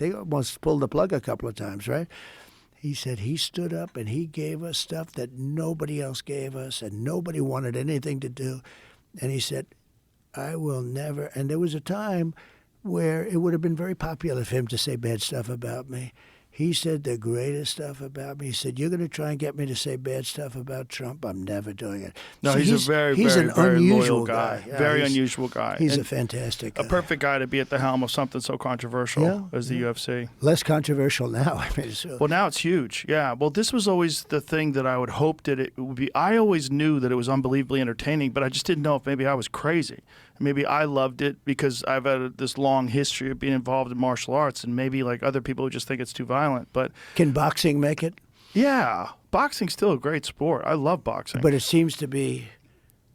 they almost pulled the plug a couple of times, right? He said he stood up and he gave us stuff that nobody else gave us and nobody wanted anything to do. And he said, I will never. And there was a time where it would have been very popular for him to say bad stuff about me. He said the greatest stuff about me. He said, you're going to try and get me to say bad stuff about Trump? I'm never doing it. No, So he's a very, he's very, an very unusual loyal guy. Yeah, very unusual guy. He's and a fantastic guy. a perfect guy to be at the helm of something so controversial as the UFC. Less controversial now. I mean, Well, now it's huge. Yeah. Well, this was always the thing that I would hope that it would be. I always knew that it was unbelievably entertaining, but I just didn't know if maybe I was crazy. Maybe I loved it because I've had this long history of being involved in martial arts, and maybe like other people who just think it's too violent. But can boxing make it? Yeah, boxing's still a great sport. I love boxing. But it seems to be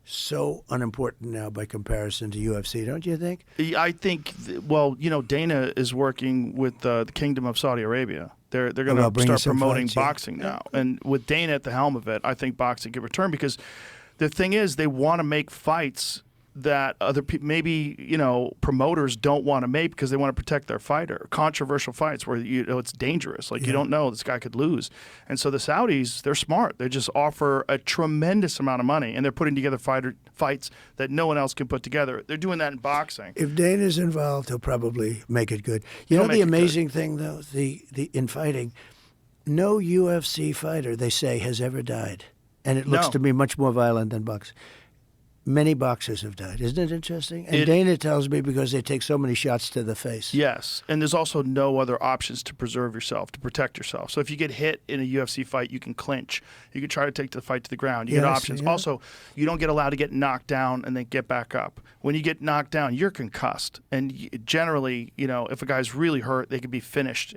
so unimportant now by comparison to UFC, don't you think? I think, well, you know, Dana is working with the Kingdom of Saudi Arabia. They're going to start promoting boxing now. And with Dana at the helm of it, I think boxing could return because the thing is they want to make fights that other people, maybe, you know, promoters don't want to make because they want to protect their fighter. Controversial fights where, you know, it's dangerous. Like, you don't know, this guy could lose. And so the Saudis, they're smart. They just offer a tremendous amount of money, and they're putting together fights that no one else can put together. They're doing that in boxing. If Dana's involved, he'll probably make it good. You know the amazing thing, though, in fighting, no UFC fighter, they say, has ever died. And it looks to me much more violent than boxing. Many boxers have died. Isn't it interesting? And Dana tells me because they take so many shots to the face. Yes. And there's also no other options to preserve yourself, to protect yourself. So if you get hit in a UFC fight, you can clinch. You can try to take the fight to the ground. You get options. Yeah. Also, you don't get allowed to get knocked down and then get back up. When you get knocked down, you're concussed. And generally, you know, if a guy's really hurt, they can be finished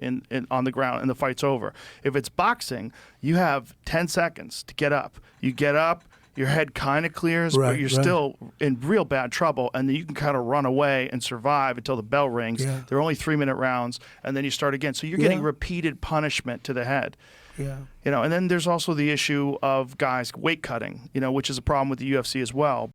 on the ground and the fight's over. If it's boxing, you have 10 seconds to get up. You get up. Your head kind of clears, but you're still in real bad trouble, and then you can kind of run away and survive until the bell rings. Yeah. They're only 3-minute rounds, and then you start again. So you're getting repeated punishment to the head. Yeah. You know, and then there's also the issue of guys weight cutting, you know, which is a problem with the UFC as well.